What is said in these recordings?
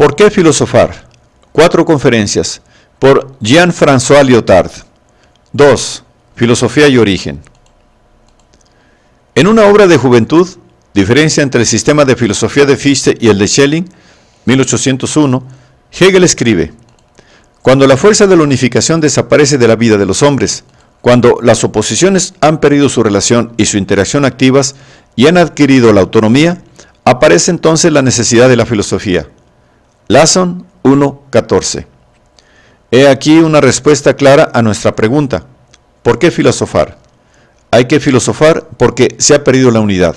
¿Por qué filosofar? 4 conferencias por Jean-François Lyotard. 2. Filosofía y origen. En una obra de juventud, diferencia entre el sistema de filosofía de Fichte y el de Schelling, 1801, Hegel escribe: cuando la fuerza de la unificación desaparece de la vida de los hombres, cuando las oposiciones han perdido su relación y su interacción activas y han adquirido la autonomía, aparece entonces la necesidad de la filosofía. Lasson 1.14. He aquí una respuesta clara a nuestra pregunta: ¿por qué filosofar? Hay que filosofar porque se ha perdido la unidad.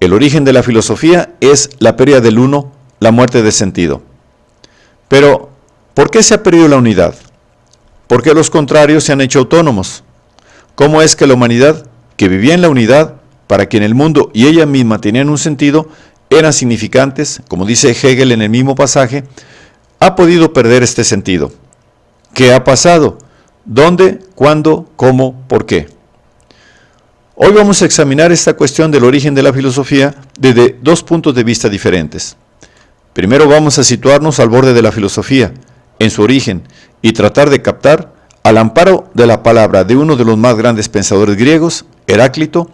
El origen de la filosofía es la pérdida del uno, la muerte de sentido. Pero, ¿por qué se ha perdido la unidad? ¿Por qué los contrarios se han hecho autónomos? ¿Cómo es que la humanidad, que vivía en la unidad, para quien el mundo y ella misma tenían un sentido, eran significantes, como dice Hegel en el mismo pasaje, ha podido perder este sentido? ¿Qué ha pasado? ¿Dónde? ¿Cuándo? ¿Cómo? ¿Por qué? Hoy vamos a examinar esta cuestión del origen de la filosofía desde 2 puntos de vista diferentes. Primero vamos a situarnos al borde de la filosofía, en su origen, y tratar de captar, al amparo de la palabra de uno de los más grandes pensadores griegos, Heráclito,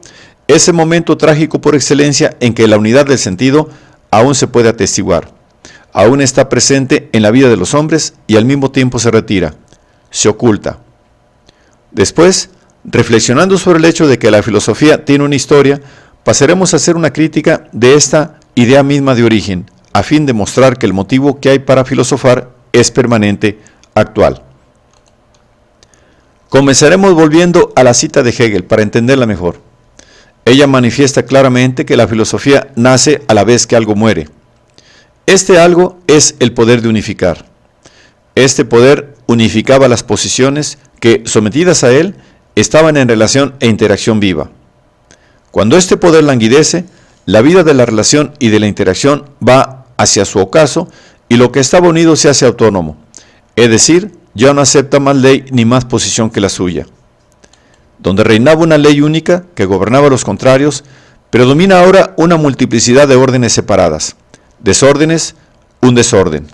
ese momento trágico por excelencia en que la unidad del sentido aún se puede atestiguar, aún está presente en la vida de los hombres y al mismo tiempo se retira, se oculta. Después, reflexionando sobre el hecho de que la filosofía tiene una historia, pasaremos a hacer una crítica de esta idea misma de origen, a fin de mostrar que el motivo que hay para filosofar es permanente, actual. Comenzaremos volviendo a la cita de Hegel para entenderla mejor. Ella manifiesta claramente que la filosofía nace a la vez que algo muere. Este algo es el poder de unificar. Este poder unificaba las posiciones que, sometidas a él, estaban en relación e interacción viva. Cuando este poder languidece, la vida de la relación y de la interacción va hacia su ocaso y lo que estaba unido se hace autónomo, es decir, ya no acepta más ley ni más posición que la suya. Donde reinaba una ley única que gobernaba a los contrarios, predomina ahora una multiplicidad de órdenes separadas, desórdenes, un desorden.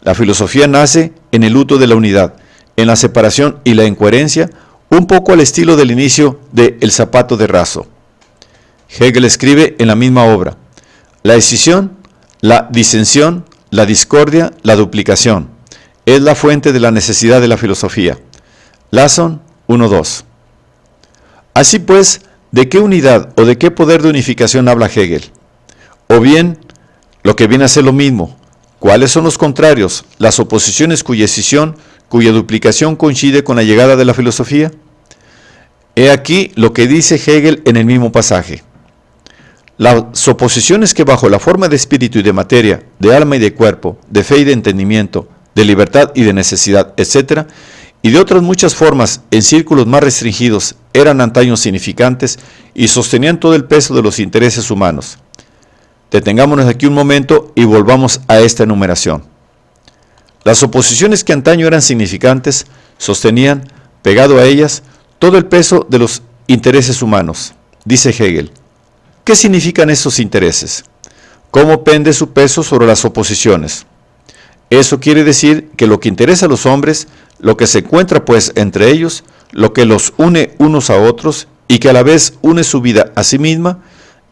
La filosofía nace en el luto de la unidad, en la separación y la incoherencia, un poco al estilo del inicio de El zapato de raso. Hegel escribe en la misma obra: la escisión, la disensión, la discordia, la duplicación, es la fuente de la necesidad de la filosofía. Lasson 1.2. Así pues, ¿de qué unidad o de qué poder de unificación habla Hegel? O bien, lo que viene a ser lo mismo, ¿cuáles son los contrarios, las oposiciones cuya escisión, cuya duplicación coincide con la llegada de la filosofía? He aquí lo que dice Hegel en el mismo pasaje. Las oposiciones que bajo la forma de espíritu y de materia, de alma y de cuerpo, de fe y de entendimiento, de libertad y de necesidad, etc., y de otras muchas formas en círculos más restringidos, eran antaño significantes y sostenían todo el peso de los intereses humanos. Detengámonos aquí un momento y volvamos a esta enumeración. Las oposiciones que antaño eran significantes sostenían, pegado a ellas, todo el peso de los intereses humanos. Dice Hegel: ¿qué significan esos intereses? ¿Cómo pende su peso sobre las oposiciones? Eso quiere decir que lo que interesa a los hombres, lo que se encuentra pues entre ellos, lo que los une unos a otros y que a la vez une su vida a sí misma,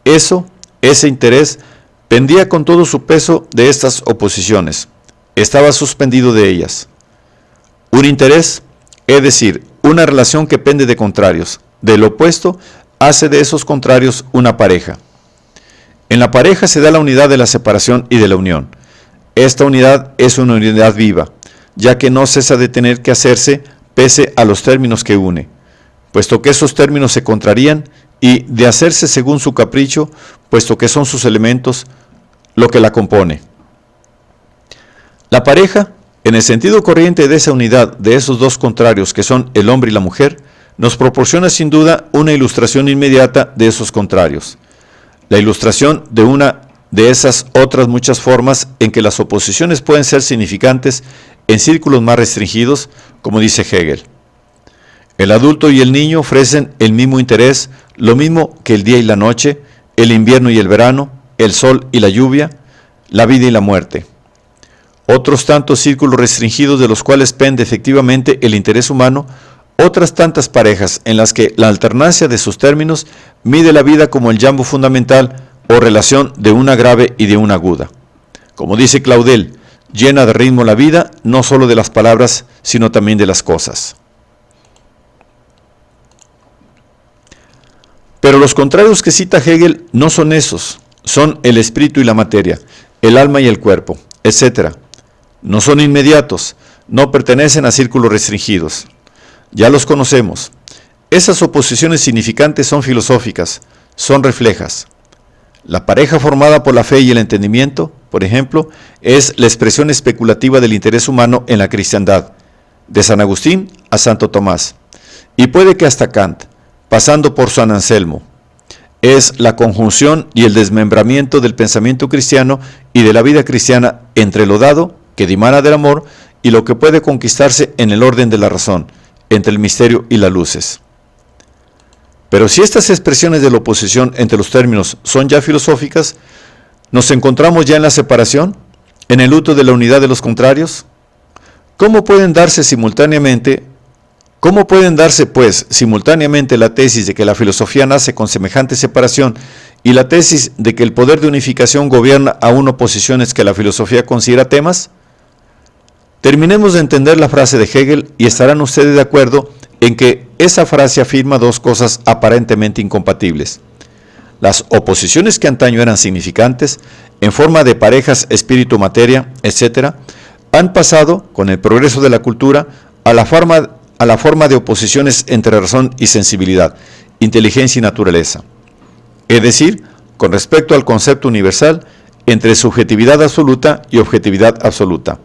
ese interés pendía con todo su peso de estas oposiciones, estaba suspendido de ellas. Un interés, es decir, una relación que pende de contrarios, del opuesto, hace de esos contrarios una pareja. En la pareja se da la unidad de la separación y de la unión. Esta unidad es una unidad viva, ya que no cesa de tener que hacerse pese a los términos que une, puesto que esos términos se contrarían, y de hacerse según su capricho, puesto que son sus elementos lo que la compone. La pareja, en el sentido corriente de esa unidad de esos dos contrarios que son el hombre y la mujer, nos proporciona sin duda una ilustración inmediata de esos contrarios. La ilustración de una de esas otras muchas formas en que las oposiciones pueden ser significantes en círculos más restringidos, como dice Hegel. El adulto y el niño ofrecen el mismo interés, lo mismo que el día y la noche, el invierno y el verano, el sol y la lluvia, la vida y la muerte. otros tantos círculos restringidos de los cuales pende efectivamente el interés humano, otras tantas parejas en las que la alternancia de sus términos mide la vida como el jambo fundamental o relación de una grave y de una aguda. Como dice Claudel, llena de ritmo la vida, no solo de las palabras, sino también de las cosas. Pero los contrarios que cita Hegel no son esos, son el espíritu y la materia, el alma y el cuerpo, etc. No son inmediatos, no pertenecen a círculos restringidos. Ya los conocemos. Esas oposiciones significantes son filosóficas, son reflejas. La pareja formada por la fe y el entendimiento, por ejemplo, es la expresión especulativa del interés humano en la cristiandad, de San Agustín a Santo Tomás, y puede que hasta Kant, pasando por San Anselmo. Es la conjunción y el desmembramiento del pensamiento cristiano y de la vida cristiana entre lo dado, que dimana del amor, y lo que puede conquistarse en el orden de la razón, entre el misterio y las luces. Pero si estas expresiones de la oposición entre los términos son ya filosóficas, ¿nos encontramos ya en la separación, en el luto de la unidad de los contrarios? ¿Cómo pueden darse pues simultáneamente la tesis de que la filosofía nace con semejante separación y la tesis de que el poder de unificación gobierna aún oposiciones que la filosofía considera temas? Terminemos de entender la frase de Hegel y estarán ustedes de acuerdo en que esa frase afirma dos cosas aparentemente incompatibles. Las oposiciones que antaño eran significantes, en forma de parejas espíritu-materia, etc., han pasado, con el progreso de la cultura, a la forma de oposiciones entre razón y sensibilidad, inteligencia y naturaleza. Es decir, con respecto al concepto universal, entre subjetividad absoluta y objetividad absoluta.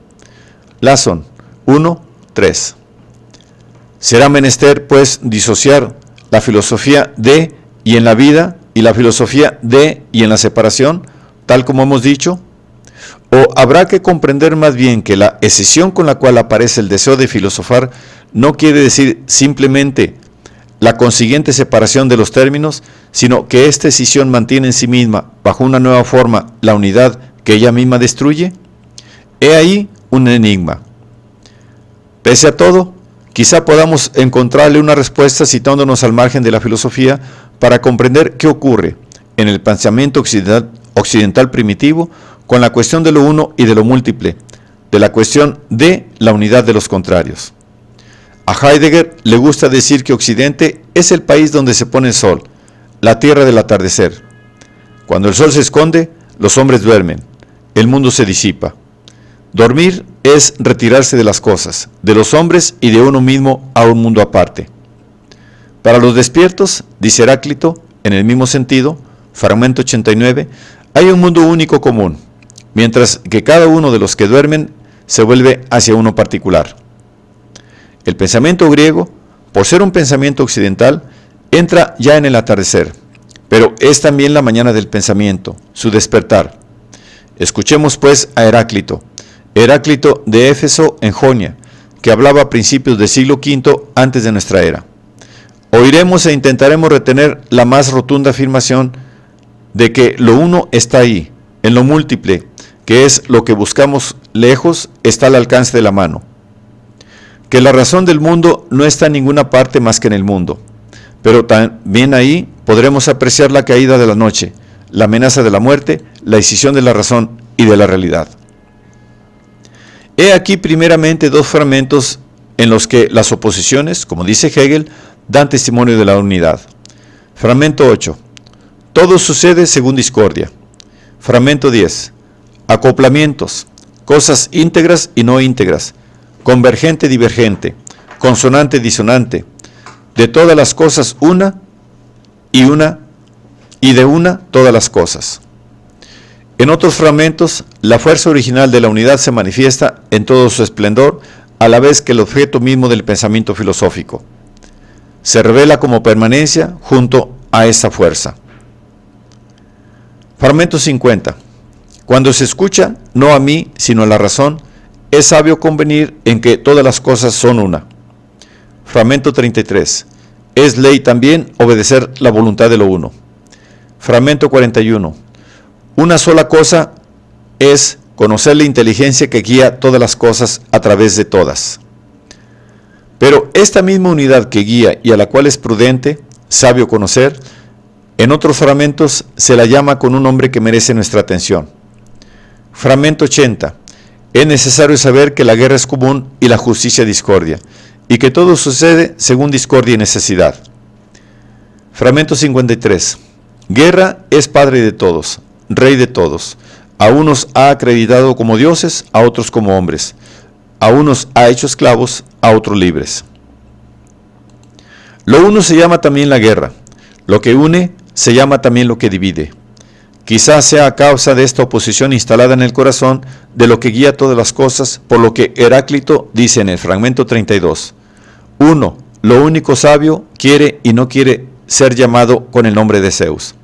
Lasson, 1:3. Será menester, pues, disociar la filosofía de y en la vida y la filosofía de y en la separación, tal como hemos dicho. ¿O habrá que comprender más bien que la escisión con la cual aparece el deseo de filosofar no quiere decir simplemente la consiguiente separación de los términos, sino que esta escisión mantiene en sí misma, bajo una nueva forma, la unidad que ella misma destruye? He ahí un enigma. Pese a todo, quizá podamos encontrarle una respuesta citándonos al margen de la filosofía para comprender qué ocurre en el pensamiento occidental primitivo con la cuestión de lo uno y de lo múltiple, de la cuestión de la unidad de los contrarios. A Heidegger le gusta decir que Occidente es el país donde se pone el sol, la tierra del atardecer. Cuando el sol se esconde, los hombres duermen, el mundo se disipa. Dormir es retirarse de las cosas, de los hombres y de uno mismo a un mundo aparte. Para los despiertos, dice Heráclito, en el mismo sentido, fragmento 89, hay un mundo único común, mientras que cada uno de los que duermen se vuelve hacia uno particular. El pensamiento griego, por ser un pensamiento occidental, entra ya en el atardecer, pero es también la mañana del pensamiento, su despertar. Escuchemos pues a Heráclito de Éfeso en Jonia, que hablaba a principios del siglo V antes de nuestra era. Oiremos e intentaremos retener la más rotunda afirmación de que lo uno está ahí, en lo múltiple, que es lo que buscamos lejos, está al alcance de la mano. Que la razón del mundo no está en ninguna parte más que en el mundo, pero también ahí podremos apreciar la caída de la noche, la amenaza de la muerte, la escisión de la razón y de la realidad. He aquí primeramente dos fragmentos en los que las oposiciones, como dice Hegel, dan testimonio de la unidad. Fragmento 8. Todo sucede según discordia. Fragmento 10. Acoplamientos, cosas íntegras y no íntegras, convergente, divergente, consonante, disonante, de todas las cosas una, y de una todas las cosas. En otros fragmentos, la fuerza original de la unidad se manifiesta en todo su esplendor, a la vez que el objeto mismo del pensamiento filosófico. Se revela como permanencia junto a esa fuerza. Fragmento 50. Cuando se escucha, no a mí, sino a la razón, es sabio convenir en que todas las cosas son una. Fragmento 33. Es ley también obedecer la voluntad de lo uno. Fragmento 41. Una sola cosa es conocer la inteligencia que guía todas las cosas a través de todas. Pero esta misma unidad que guía y a la cual es prudente, sabio conocer, en otros fragmentos se la llama con un nombre que merece nuestra atención. Fragmento 80. Es necesario saber que la guerra es común y la justicia discordia, y que todo sucede según discordia y necesidad. Fragmento 53. Guerra es padre de todos, rey de todos. A unos ha acreditado como dioses, a otros como hombres. A unos ha hecho esclavos, a otros libres. Lo uno se llama también la guerra. Lo que une se llama también lo que divide. Quizás sea a causa de esta oposición instalada en el corazón de lo que guía todas las cosas, por lo que Heráclito dice en el fragmento 32. Uno, lo único sabio, quiere y no quiere ser llamado con el nombre de Zeus.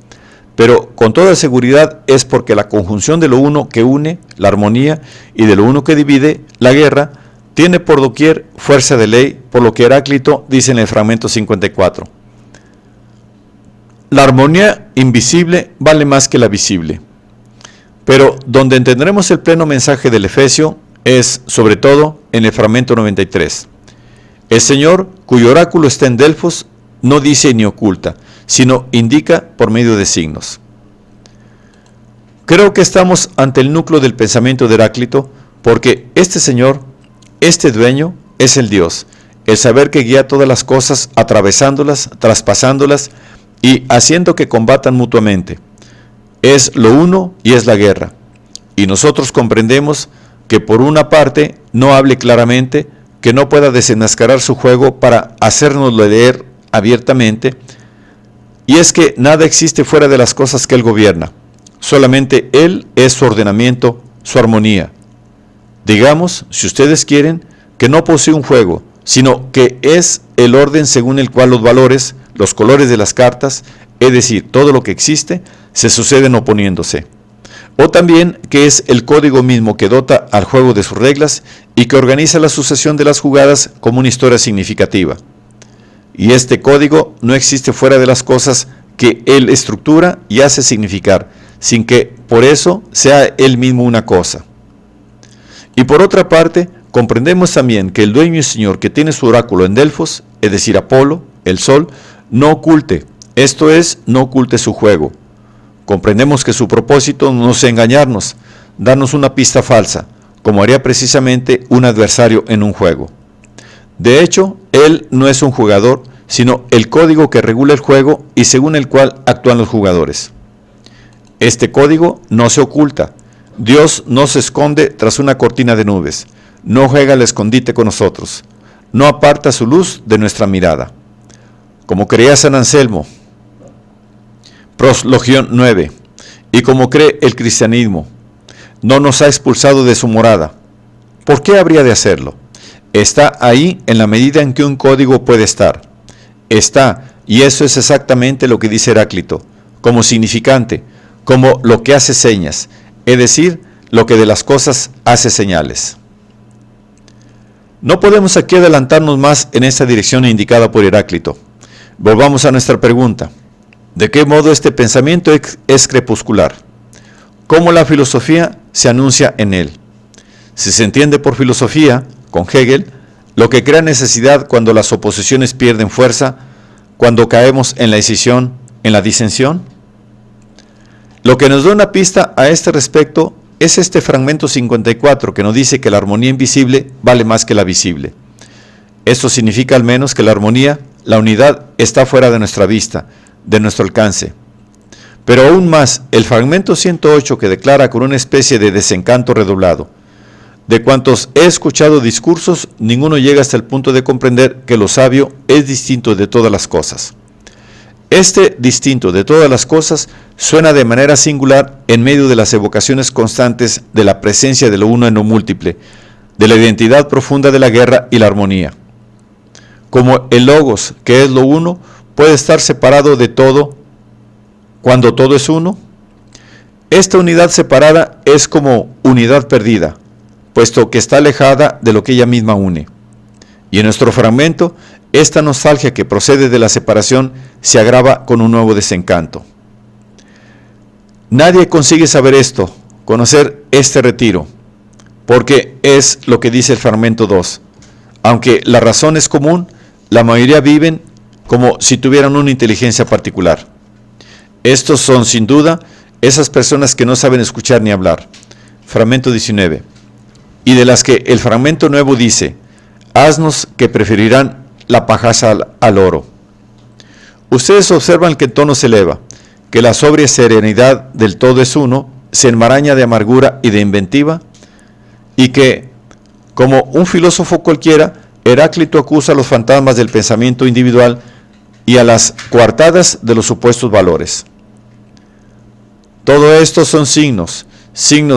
Pero con toda seguridad es porque la conjunción de lo uno que une, la armonía, y de lo uno que divide, la guerra, tiene por doquier fuerza de ley, por lo que Heráclito dice en el fragmento 54. La armonía invisible vale más que la visible. Pero donde entenderemos el pleno mensaje del Efesio es, sobre todo, en el fragmento 93. El Señor, cuyo oráculo está en Delfos, no dice ni oculta, sino indica por medio de signos. Creo que estamos ante el núcleo del pensamiento de Heráclito, porque este Señor, este dueño, es el Dios, el saber que guía todas las cosas, atravesándolas, traspasándolas y haciendo que combatan mutuamente. Es lo uno y es la guerra. Y nosotros comprendemos que por una parte no hable claramente, que no pueda desenmascarar su juego para hacérnoslo leer abiertamente, y es que nada existe fuera de las cosas que Él gobierna, solamente Él es su ordenamiento, su armonía. Digamos, si ustedes quieren, que no posee un juego, sino que es el orden según el cual los valores, los colores de las cartas, es decir, todo lo que existe, se suceden oponiéndose. O también que es el código mismo que dota al juego de sus reglas y que organiza la sucesión de las jugadas como una historia significativa. Y este código no existe fuera de las cosas que Él estructura y hace significar, sin que por eso sea Él mismo una cosa. Y por otra parte, comprendemos también que el dueño y señor que tiene su oráculo en Delfos, es decir, Apolo, el sol, no oculte, esto es, no oculte su juego. Comprendemos que su propósito no es engañarnos, darnos una pista falsa, como haría precisamente un adversario en un juego. De hecho, él no es un jugador, sino el código que regula el juego y según el cual actúan los jugadores. Este código no se oculta. Dios no se esconde tras una cortina de nubes, no juega al escondite con nosotros, no aparta su luz de nuestra mirada. Como creía San Anselmo, Proslogión 9, y como cree el cristianismo, no nos ha expulsado de su morada. ¿Por qué habría de hacerlo? Está ahí en la medida en que un código puede estar. Está, y eso es exactamente lo que dice Heráclito, como significante, como lo que hace señas, es decir, lo que de las cosas hace señales. No podemos aquí adelantarnos más en esta dirección indicada por Heráclito. Volvamos a nuestra pregunta. ¿De qué modo este pensamiento es crepuscular? ¿Cómo la filosofía se anuncia en él? Si se entiende por filosofía, con Hegel, lo que crea necesidad cuando las oposiciones pierden fuerza, cuando caemos en la escisión, en la disensión. Lo que nos da una pista a este respecto es este fragmento 54 que nos dice que la armonía invisible vale más que la visible. Esto significa al menos que la armonía, la unidad, está fuera de nuestra vista, de nuestro alcance. Pero aún más, el fragmento 108 que declara con una especie de desencanto redoblado: de cuantos he escuchado discursos, ninguno llega hasta el punto de comprender que lo sabio es distinto de todas las cosas. Este distinto de todas las cosas suena de manera singular en medio de las evocaciones constantes de la presencia de lo uno en lo múltiple, de la identidad profunda de la guerra y la armonía. Como el logos, que es lo uno, puede estar separado de todo cuando todo es uno. Esta unidad separada es como unidad perdida, puesto que está alejada de lo que ella misma une. Y en nuestro fragmento, esta nostalgia que procede de la separación se agrava con un nuevo desencanto. Nadie consigue saber esto, conocer este retiro, porque es lo que dice el fragmento 2. Aunque la razón es común, la mayoría viven como si tuvieran una inteligencia particular. Estos son, sin duda, esas personas que no saben escuchar ni hablar. Fragmento 19. Y de las que el fragmento nuevo dice, asnos que preferirán la pajaza al oro. Ustedes observan que el tono se eleva, que la sobria serenidad del todo es uno, se enmaraña de amargura y de inventiva, y que, como un filósofo cualquiera, Heráclito acusa a los fantasmas del pensamiento individual y a las coartadas de los supuestos valores. Todo esto son signos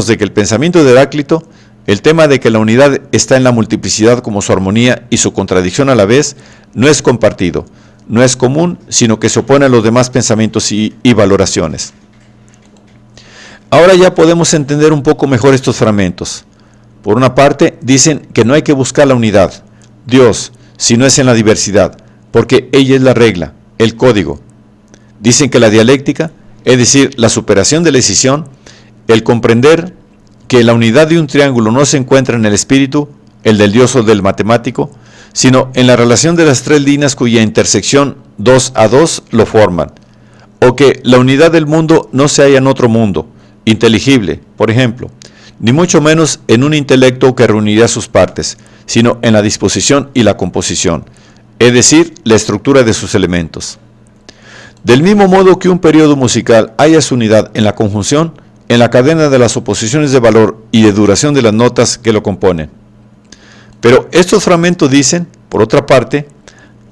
de que el pensamiento de Heráclito, el tema de que la unidad está en la multiplicidad como su armonía y su contradicción a la vez, no es compartido, no es común, sino que se opone a los demás pensamientos y valoraciones. Ahora ya podemos entender un poco mejor estos fragmentos. Por una parte, dicen que no hay que buscar la unidad, Dios, si no es en la diversidad, porque ella es la regla, el código. Dicen que la dialéctica, es decir, la superación de la escisión, el comprender que la unidad de un triángulo no se encuentra en el espíritu, el del Dios o del matemático, sino en la relación de las tres líneas cuya intersección 2 a 2 lo forman, o que la unidad del mundo no se halla en otro mundo, inteligible, por ejemplo, ni mucho menos en un intelecto que reuniría sus partes, sino en la disposición y la composición, es decir, la estructura de sus elementos. Del mismo modo que un periodo musical halla su unidad en la conjunción, en la cadena de las oposiciones de valor y de duración de las notas que lo componen. Pero estos fragmentos dicen, por otra parte,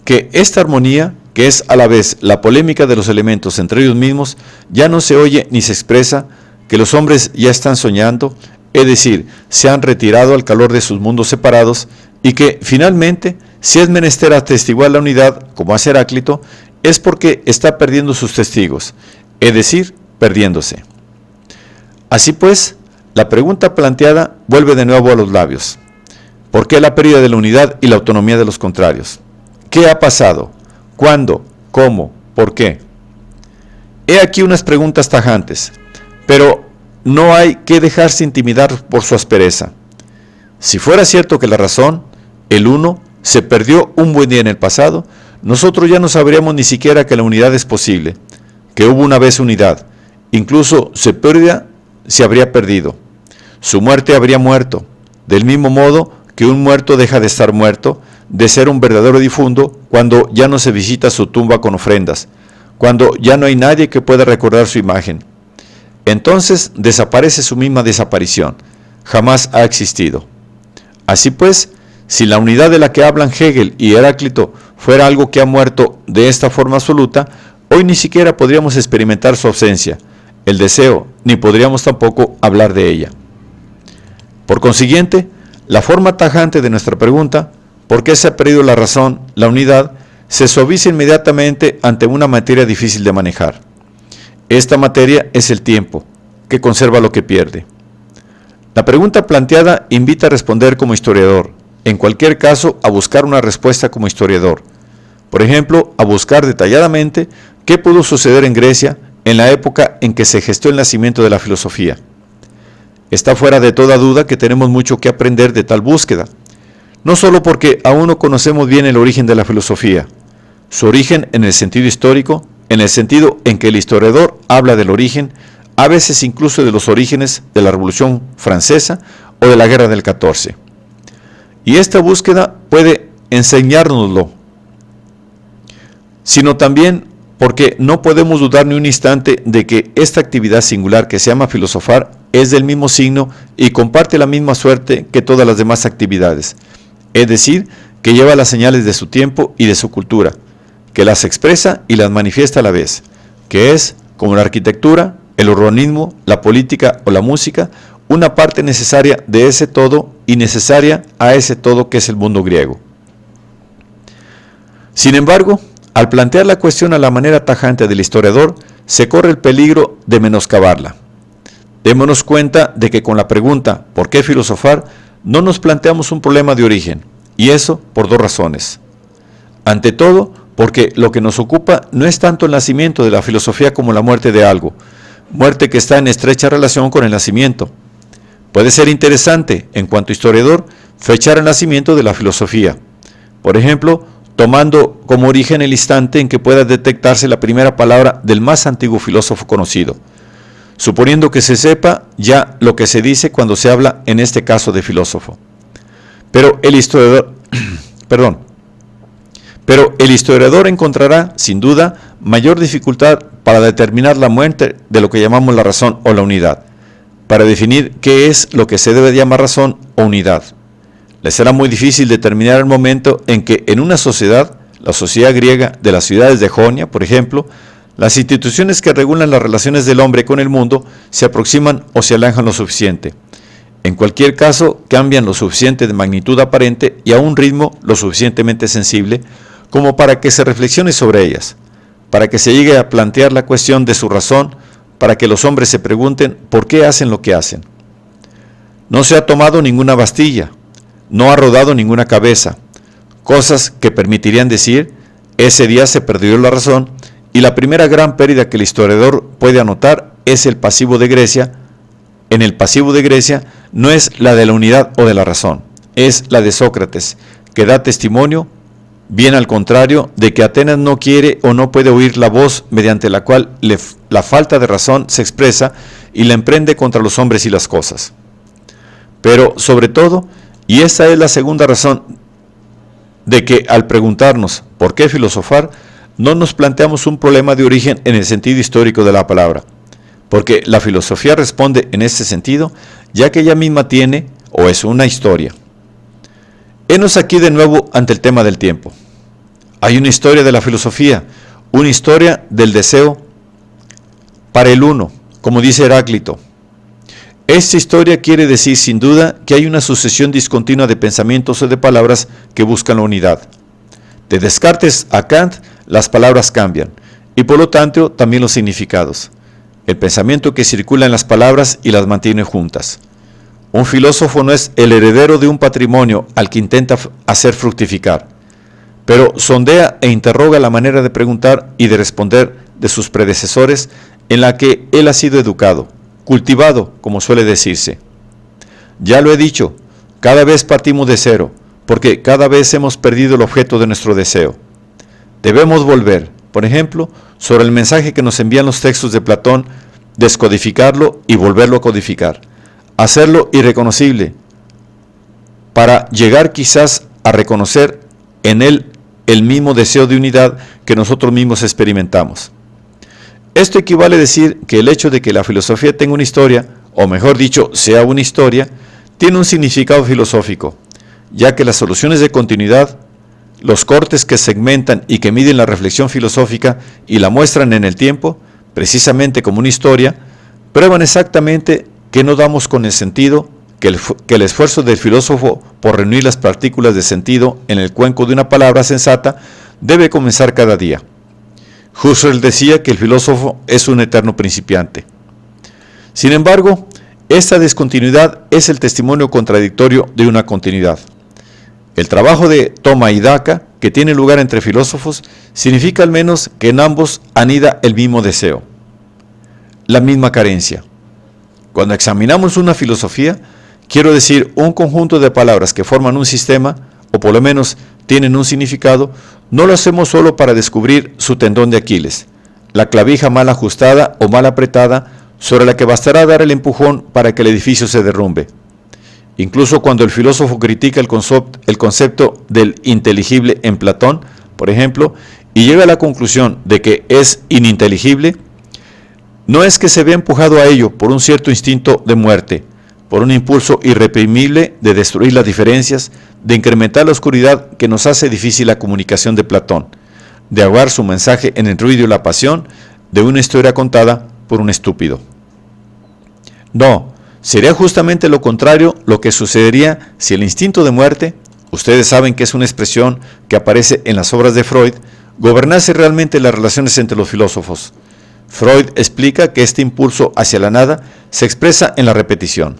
que esta armonía, que es a la vez la polémica de los elementos entre ellos mismos, ya no se oye ni se expresa, que los hombres ya están soñando, es decir, se han retirado al calor de sus mundos separados, y que finalmente, si es menester atestiguar la unidad, como hace Heráclito, es porque está perdiendo sus testigos, es decir, perdiéndose. Así pues, la pregunta planteada vuelve de nuevo a los labios. ¿Por qué la pérdida de la unidad y la autonomía de los contrarios? ¿Qué ha pasado? ¿Cuándo? ¿Cómo? ¿Por qué? He aquí unas preguntas tajantes, pero no hay que dejarse intimidar por su aspereza. Si fuera cierto que la razón, el uno, se perdió un buen día en el pasado, nosotros ya no sabríamos ni siquiera que la unidad es posible, que hubo una vez unidad, incluso se habría perdido, su muerte habría muerto, del mismo modo que un muerto deja de estar muerto, de ser un verdadero difunto, cuando ya no se visita su tumba con ofrendas, cuando ya no hay nadie que pueda recordar su imagen. Entonces desaparece su misma desaparición, jamás ha existido. Así pues, si la unidad de la que hablan Hegel y Heráclito fuera algo que ha muerto de esta forma absoluta, hoy ni siquiera podríamos experimentar su ausencia, el deseo, ni podríamos tampoco hablar de ella. Por consiguiente, la forma tajante de nuestra pregunta, ¿por qué se ha perdido la razón, la unidad?, se suaviza inmediatamente ante una materia difícil de manejar. Esta materia es el tiempo, que conserva lo que pierde. La pregunta planteada invita a responder como historiador, en cualquier caso a buscar una respuesta como historiador. Por ejemplo, a buscar detalladamente qué pudo suceder en Grecia en la época en que se gestó el nacimiento de la filosofía. Está fuera de toda duda que tenemos mucho que aprender de tal búsqueda, no solo porque aún no conocemos bien el origen de la filosofía, su origen en el sentido histórico, en el sentido en que el historiador habla del origen, a veces incluso de los orígenes de la Revolución Francesa o de la Guerra del 14. Y esta búsqueda puede enseñárnoslo, sino también porque no podemos dudar ni un instante de que esta actividad singular que se llama filosofar es del mismo signo y comparte la misma suerte que todas las demás actividades, es decir, que lleva las señales de su tiempo y de su cultura, que las expresa y las manifiesta a la vez, que es, como la arquitectura, el urbanismo, la política o la música, una parte necesaria de ese todo y necesaria a ese todo que es el mundo griego. Sin embargo, al plantear la cuestión a la manera tajante del historiador, se corre el peligro de menoscabarla. Démonos cuenta de que con la pregunta ¿por qué filosofar? No nos planteamos un problema de origen, y eso por dos razones. Ante todo, porque lo que nos ocupa no es tanto el nacimiento de la filosofía como la muerte de algo, muerte que está en estrecha relación con el nacimiento. Puede ser interesante, en cuanto historiador, fechar el nacimiento de la filosofía. Por ejemplo, tomando como origen el instante en que pueda detectarse la primera palabra del más antiguo filósofo conocido, suponiendo que se sepa ya lo que se dice cuando se habla en este caso de filósofo. Pero el historiador encontrará, sin duda, mayor dificultad para determinar la muerte de lo que llamamos la razón o la unidad, para definir qué es lo que se debe llamar razón o unidad. Le será muy difícil determinar el momento en que en una sociedad, la sociedad griega de las ciudades de Jonia, por ejemplo, las instituciones que regulan las relaciones del hombre con el mundo se aproximan o se alejan lo suficiente. En cualquier caso, cambian lo suficiente de magnitud aparente y a un ritmo lo suficientemente sensible como para que se reflexione sobre ellas, para que se llegue a plantear la cuestión de su razón, para que los hombres se pregunten por qué hacen lo que hacen. No se ha tomado ninguna Bastilla, no ha rodado ninguna cabeza, cosas que permitirían decir, ese día se perdió la razón, y la primera gran pérdida que el historiador puede anotar es el pasivo de Grecia. En el pasivo de Grecia no es la de la unidad o de la razón, es la de Sócrates, que da testimonio, bien al contrario, de que Atenas no quiere o no puede oír la voz mediante la cual la falta de razón se expresa y la emprende contra los hombres y las cosas. Pero sobre todo, y esta es la segunda razón de que al preguntarnos ¿por qué filosofar?, no nos planteamos un problema de origen en el sentido histórico de la palabra, porque la filosofía responde en este sentido, ya que ella misma tiene o es una historia. Henos aquí de nuevo ante el tema del tiempo. Hay una historia de la filosofía, una historia del deseo para el uno, como dice Heráclito. Esta historia quiere decir sin duda que hay una sucesión discontinua de pensamientos o de palabras que buscan la unidad. De Descartes a Kant, las palabras cambian, y por lo tanto también los significados. El pensamiento que circula en las palabras y las mantiene juntas. Un filósofo no es el heredero de un patrimonio al que intenta hacer fructificar, pero sondea e interroga la manera de preguntar y de responder de sus predecesores en la que él ha sido educado, cultivado, como suele decirse. Ya lo he dicho, cada vez partimos de cero, porque cada vez hemos perdido el objeto de nuestro deseo. Debemos volver, por ejemplo, sobre el mensaje que nos envían los textos de Platón, descodificarlo y volverlo a codificar, hacerlo irreconocible, para llegar quizás a reconocer en él el mismo deseo de unidad que nosotros mismos experimentamos. Esto equivale a decir que el hecho de que la filosofía tenga una historia, o mejor dicho, sea una historia, tiene un significado filosófico, ya que las soluciones de continuidad, los cortes que segmentan y que miden la reflexión filosófica y la muestran en el tiempo, precisamente como una historia, prueban exactamente que no damos con el sentido, que el esfuerzo del filósofo por reunir las partículas de sentido en el cuenco de una palabra sensata debe comenzar cada día. Husserl decía que el filósofo es un eterno principiante. Sin embargo, esta discontinuidad es el testimonio contradictorio de una continuidad. El trabajo de toma y daca, que tiene lugar entre filósofos, significa al menos que en ambos anida el mismo deseo, la misma carencia. Cuando examinamos una filosofía, quiero decir un conjunto de palabras que forman un sistema, o por lo menos tienen un significado, no lo hacemos solo para descubrir su tendón de Aquiles, la clavija mal ajustada o mal apretada sobre la que bastará dar el empujón para que el edificio se derrumbe. Incluso cuando el filósofo critica el concepto del inteligible en Platón, por ejemplo, y llega a la conclusión de que es ininteligible, no es que se vea empujado a ello por un cierto instinto de muerte, por un impulso irreprimible de destruir las diferencias, de incrementar la oscuridad que nos hace difícil la comunicación de Platón, de ahogar su mensaje en el ruido y la pasión de una historia contada por un estúpido. No, sería justamente lo contrario lo que sucedería si el instinto de muerte, ustedes saben que es una expresión que aparece en las obras de Freud, gobernase realmente las relaciones entre los filósofos. Freud explica que este impulso hacia la nada se expresa en la repetición.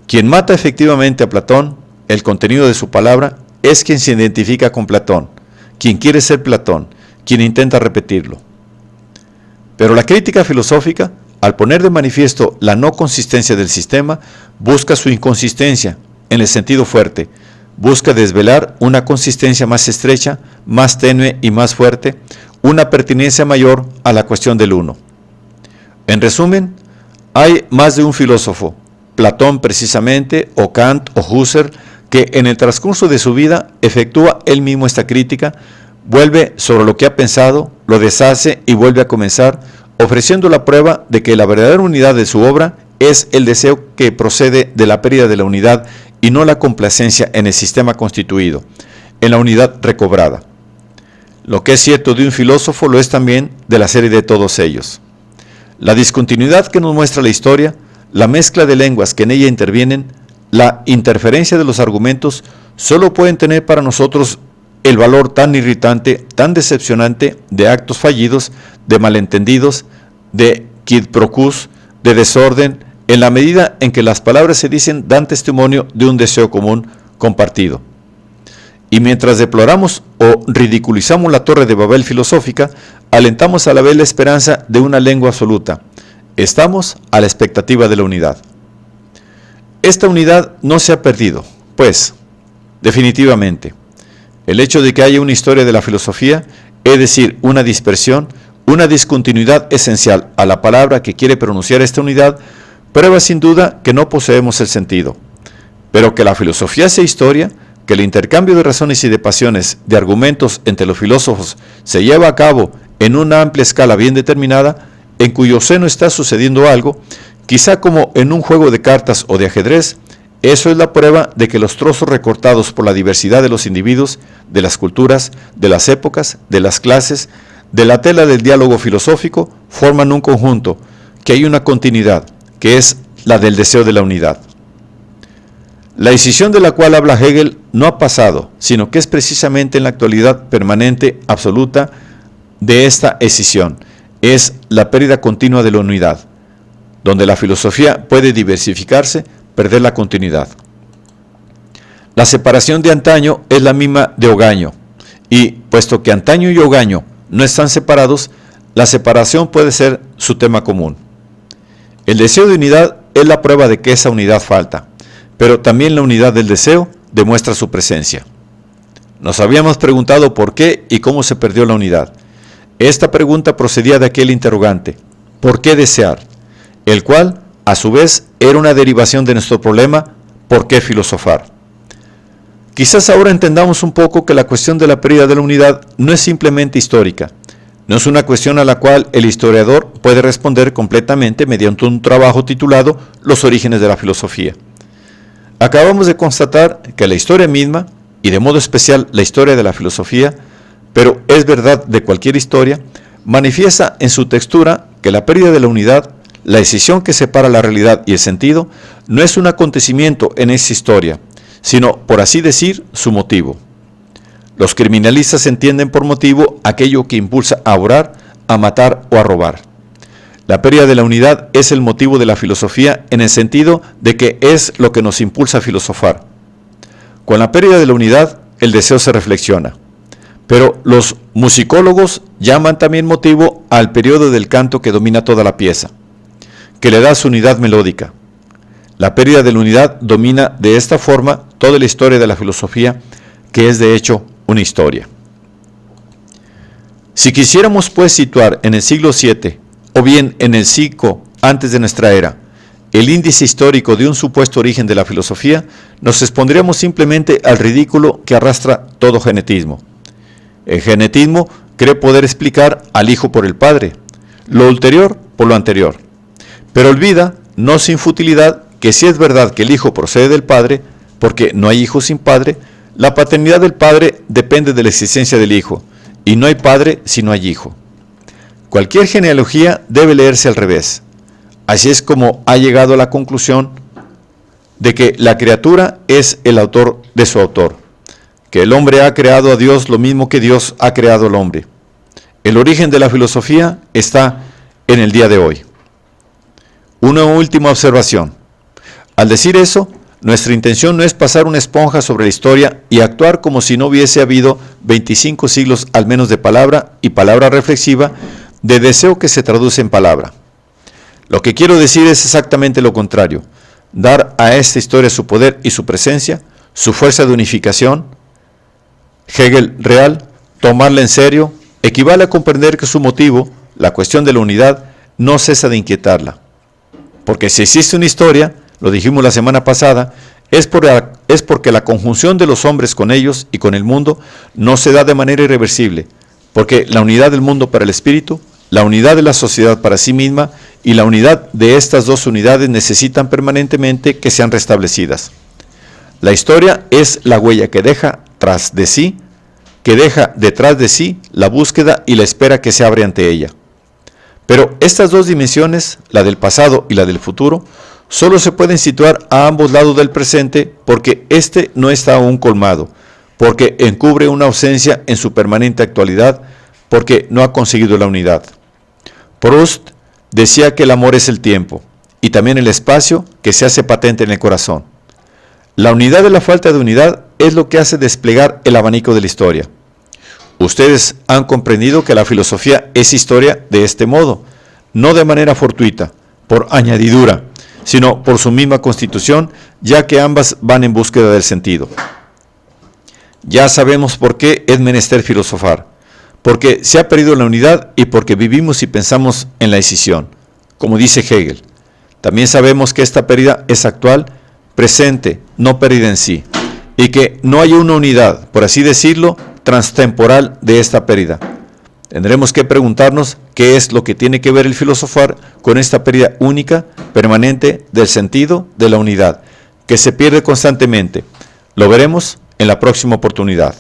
Quien mata efectivamente a Platón, el contenido de su palabra, es quien se identifica con Platón, quien quiere ser Platón, quien intenta repetirlo. Pero la crítica filosófica, al poner de manifiesto la no consistencia del sistema, busca su inconsistencia, en el sentido fuerte, busca desvelar una consistencia más estrecha, más tenue y más fuerte, una pertinencia mayor a la cuestión del uno. En resumen, hay más de un filósofo, Platón precisamente, o Kant o Husserl, que en el transcurso de su vida efectúa él mismo esta crítica, vuelve sobre lo que ha pensado, lo deshace y vuelve a comenzar, ofreciendo la prueba de que la verdadera unidad de su obra es el deseo que procede de la pérdida de la unidad y no la complacencia en el sistema constituido, en la unidad recobrada. Lo que es cierto de un filósofo lo es también de la serie de todos ellos. La discontinuidad que nos muestra la historia, la mezcla de lenguas que en ella intervienen, la interferencia de los argumentos, solo pueden tener para nosotros el valor tan irritante, tan decepcionante de actos fallidos, de malentendidos, de quid pro quo, de desorden, en la medida en que las palabras se dicen dan testimonio de un deseo común compartido. Y mientras deploramos o ridiculizamos la torre de Babel filosófica, alentamos a la vez la esperanza de una lengua absoluta. Estamos a la expectativa de la unidad. Esta unidad no se ha perdido, pues, definitivamente. El hecho de que haya una historia de la filosofía, es decir, una dispersión, una discontinuidad esencial a la palabra que quiere pronunciar esta unidad, prueba sin duda que no poseemos el sentido. Pero que la filosofía sea historia, que el intercambio de razones y de pasiones, de argumentos entre los filósofos se lleva a cabo en una amplia escala bien determinada, en cuyo seno está sucediendo algo, quizá como en un juego de cartas o de ajedrez, eso es la prueba de que los trozos recortados por la diversidad de los individuos, de las culturas, de las épocas, de las clases, de la tela del diálogo filosófico, forman un conjunto, que hay una continuidad, que es la del deseo de la unidad. La escisión de la cual habla Hegel no ha pasado, sino que es precisamente en la actualidad permanente, absoluta, de esta escisión. Es la pérdida continua de la unidad, donde la filosofía puede diversificarse, perder la continuidad. La separación de antaño es la misma de hogaño, y puesto que antaño y hogaño no están separados, la separación puede ser su tema común. El deseo de unidad es la prueba de que esa unidad falta, pero también la unidad del deseo demuestra su presencia. Nos habíamos preguntado por qué y cómo se perdió la unidad. Esta pregunta procedía de aquel interrogante, ¿por qué desear? El cual, a su vez, era una derivación de nuestro problema, ¿por qué filosofar? Quizás ahora entendamos un poco que la cuestión de la pérdida de la unidad no es simplemente histórica, no es una cuestión a la cual el historiador puede responder completamente mediante un trabajo titulado Los orígenes de la filosofía. Acabamos de constatar que la historia misma, y de modo especial la historia de la filosofía, pero es verdad de cualquier historia, manifiesta en su textura que la pérdida de la unidad, la escisión que separa la realidad y el sentido, no es un acontecimiento en esa historia, sino, por así decir, su motivo. Los criminalistas entienden por motivo aquello que impulsa a orar, a matar o a robar. La pérdida de la unidad es el motivo de la filosofía en el sentido de que es lo que nos impulsa a filosofar. Con la pérdida de la unidad, el deseo se reflexiona. Pero los musicólogos llaman también motivo al periodo del canto que domina toda la pieza, que le da su unidad melódica. La pérdida de la unidad domina de esta forma toda la historia de la filosofía, que es de hecho una historia. Si quisiéramos pues situar en el siglo VII, o bien en el siglo antes de nuestra era, el índice histórico de un supuesto origen de la filosofía, nos expondríamos simplemente al ridículo que arrastra todo genetismo. El genetismo cree poder explicar al hijo por el padre, lo ulterior por lo anterior, pero olvida, no sin futilidad, que si es verdad que el hijo procede del padre, porque no hay hijo sin padre, la paternidad del padre depende de la existencia del hijo, y no hay padre si no hay hijo. Cualquier genealogía debe leerse al revés. Así es como ha llegado a la conclusión de que la criatura es el autor de su autor, que el hombre ha creado a Dios lo mismo que Dios ha creado al hombre. El origen de la filosofía está en el día de hoy. Una última observación. Al decir eso, nuestra intención no es pasar una esponja sobre la historia y actuar como si no hubiese habido 25 siglos al menos de palabra y palabra reflexiva, de deseo que se traduce en palabra. Lo que quiero decir es exactamente lo contrario. Dar a esta historia su poder y su presencia, su fuerza de unificación, Hegel real, tomarla en serio, equivale a comprender que su motivo, la cuestión de la unidad, no cesa de inquietarla. Porque si existe una historia, lo dijimos la semana pasada, es porque la conjunción de los hombres con ellos y con el mundo no se da de manera irreversible, porque la unidad del mundo para el espíritu, la unidad de la sociedad para sí misma y la unidad de estas dos unidades necesitan permanentemente que sean restablecidas. La historia es la huella que deja tras de sí, que deja detrás de sí la búsqueda y la espera que se abre ante ella. Pero estas dos dimensiones, la del pasado y la del futuro, solo se pueden situar a ambos lados del presente porque éste no está aún colmado, porque encubre una ausencia en su permanente actualidad, porque no ha conseguido la unidad. Proust decía que el amor es el tiempo y también el espacio que se hace patente en el corazón. La unidad de la falta de unidad es lo que hace desplegar el abanico de la historia. Ustedes han comprendido que la filosofía es historia de este modo, no de manera fortuita, por añadidura, sino por su misma constitución, ya que ambas van en búsqueda del sentido. Ya sabemos por qué es menester filosofar, porque se ha perdido la unidad y porque vivimos y pensamos en la escisión, como dice Hegel. También sabemos que esta pérdida es actual, presente, no pérdida en sí, y que no hay una unidad, por así decirlo, transtemporal de esta pérdida. Tendremos que preguntarnos qué es lo que tiene que ver el filosofar con esta pérdida única, permanente del sentido de la unidad, que se pierde constantemente. Lo veremos en la próxima oportunidad.